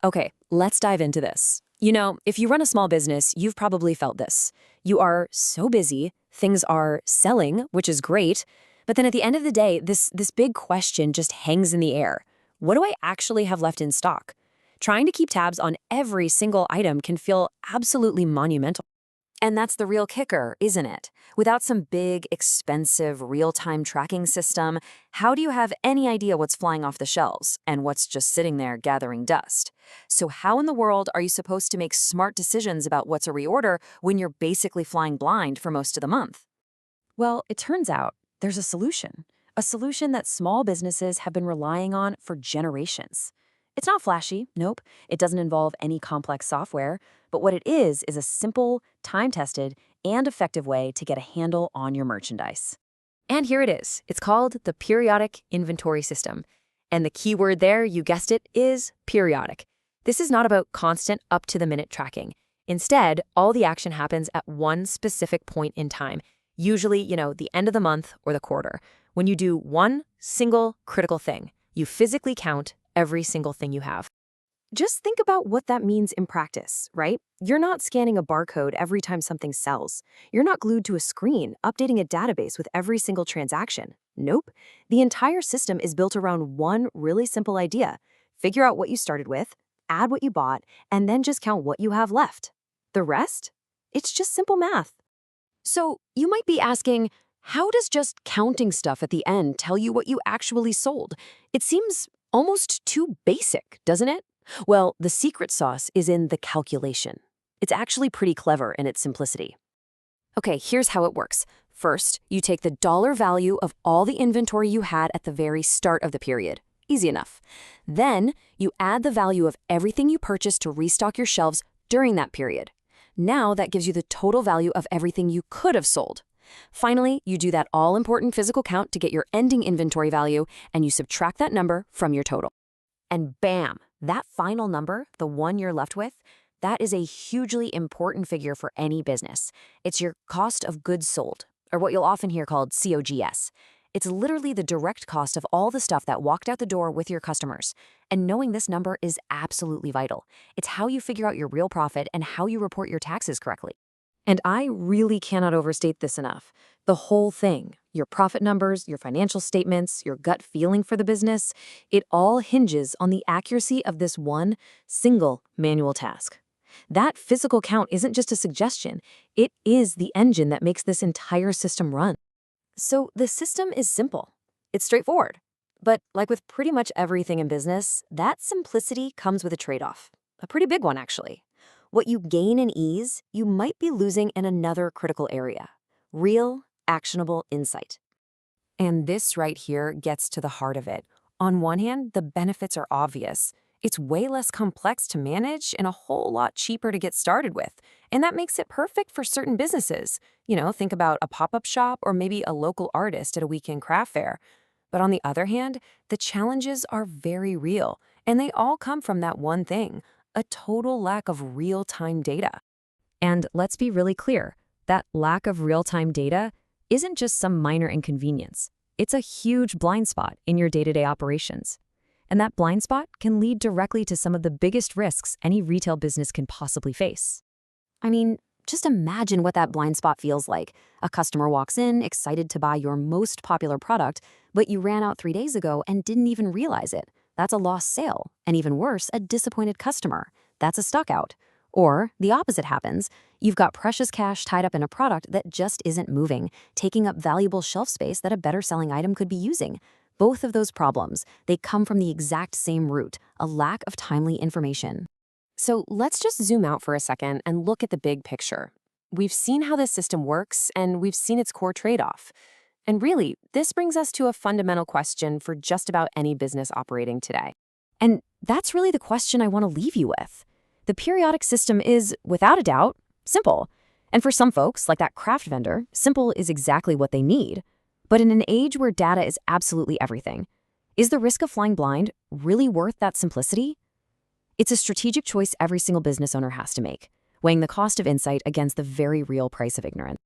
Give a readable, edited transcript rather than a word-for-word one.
Okay, let's dive into this. You know, if you run a small business, you've probably felt this. You are so busy, things are selling, which is great, but then at the end of the day, this big question just hangs in the air. What do I actually have left in stock? Trying to keep tabs on every single item can feel absolutely monumental. And that's the real kicker, isn't it? Without some big, expensive, real-time tracking system, how do you have any idea what's flying off the shelves and what's just sitting there gathering dust? So how in the world are you supposed to make smart decisions about what's a reorder when you're basically flying blind for most of the month? Well, it turns out there's a solution that small businesses have been relying on for generations. It's not flashy, nope. It doesn't involve any complex software, but what it is a simple, time-tested, and effective way to get a handle on your merchandise. And here it is. It's called the Periodic Inventory System. And the key word there, you guessed it, is periodic. This is not about constant up-to-the-minute tracking. Instead, all the action happens at one specific point in time, usually, the end of the month or the quarter. When you do one single critical thing, you physically count every single thing you have. Just think about what that means in practice, right? You're not scanning a barcode every time something sells. You're not glued to a screen, updating a database with every single transaction. Nope. The entire system is built around one really simple idea. Figure out what you started with, add what you bought, and then just count what you have left. The rest? It's just simple math. So you might be asking, how does just counting stuff at the end tell you what you actually sold? It seems almost too basic, doesn't it? Well, the secret sauce is in the calculation. It's actually pretty clever in its simplicity. Okay, here's how it works. First, you take the dollar value of all the inventory you had at the very start of the period. Easy enough. Then, you add the value of everything you purchased to restock your shelves during that period. Now that gives you the total value of everything you could have sold. Finally, you do that all-important physical count to get your ending inventory value, and you subtract that number from your total. And bam, that final number, the one you're left with, that is a hugely important figure for any business. It's your cost of goods sold, or what you'll often hear called COGS. It's literally the direct cost of all the stuff that walked out the door with your customers. And knowing this number is absolutely vital. It's how you figure out your real profit and how you report your taxes correctly. And I really cannot overstate this enough. The whole thing, your profit numbers, your financial statements, your gut feeling for the business, it all hinges on the accuracy of this one single manual task. That physical count isn't just a suggestion, it is the engine that makes this entire system run. So the system is simple. It's straightforward. But like with pretty much everything in business, that simplicity comes with a trade-off. A pretty big one, actually. What you gain in ease, you might be losing in another critical area. Real, actionable insight. And this right here gets to the heart of it. On one hand, the benefits are obvious. It's way less complex to manage and a whole lot cheaper to get started with. And that makes it perfect for certain businesses. Think about a pop-up shop or maybe a local artist at a weekend craft fair. But on the other hand, the challenges are very real, and they all come from that one thing, a total lack of real-time data. And let's be really clear, that lack of real-time data isn't just some minor inconvenience. It's a huge blind spot in your day-to-day operations. And that blind spot can lead directly to some of the biggest risks any retail business can possibly face. I mean, just imagine what that blind spot feels like. A customer walks in, excited to buy your most popular product, but you ran out 3 days ago and didn't even realize it. That's a lost sale, and even worse, a disappointed customer. That's a stock out. Or the opposite happens. You've got precious cash tied up in a product that just isn't moving, taking up valuable shelf space that a better-selling item could be using. Both of those problems, they come from the exact same root, a lack of timely information. So let's just zoom out for a second and look at the big picture. We've seen how this system works, and we've seen its core trade-off. And really, this brings us to a fundamental question for just about any business operating today. And that's really the question I want to leave you with. The periodic system is, without a doubt, simple. And for some folks, like that craft vendor, simple is exactly what they need. But in an age where data is absolutely everything, is the risk of flying blind really worth that simplicity? It's a strategic choice every single business owner has to make, weighing the cost of insight against the very real price of ignorance.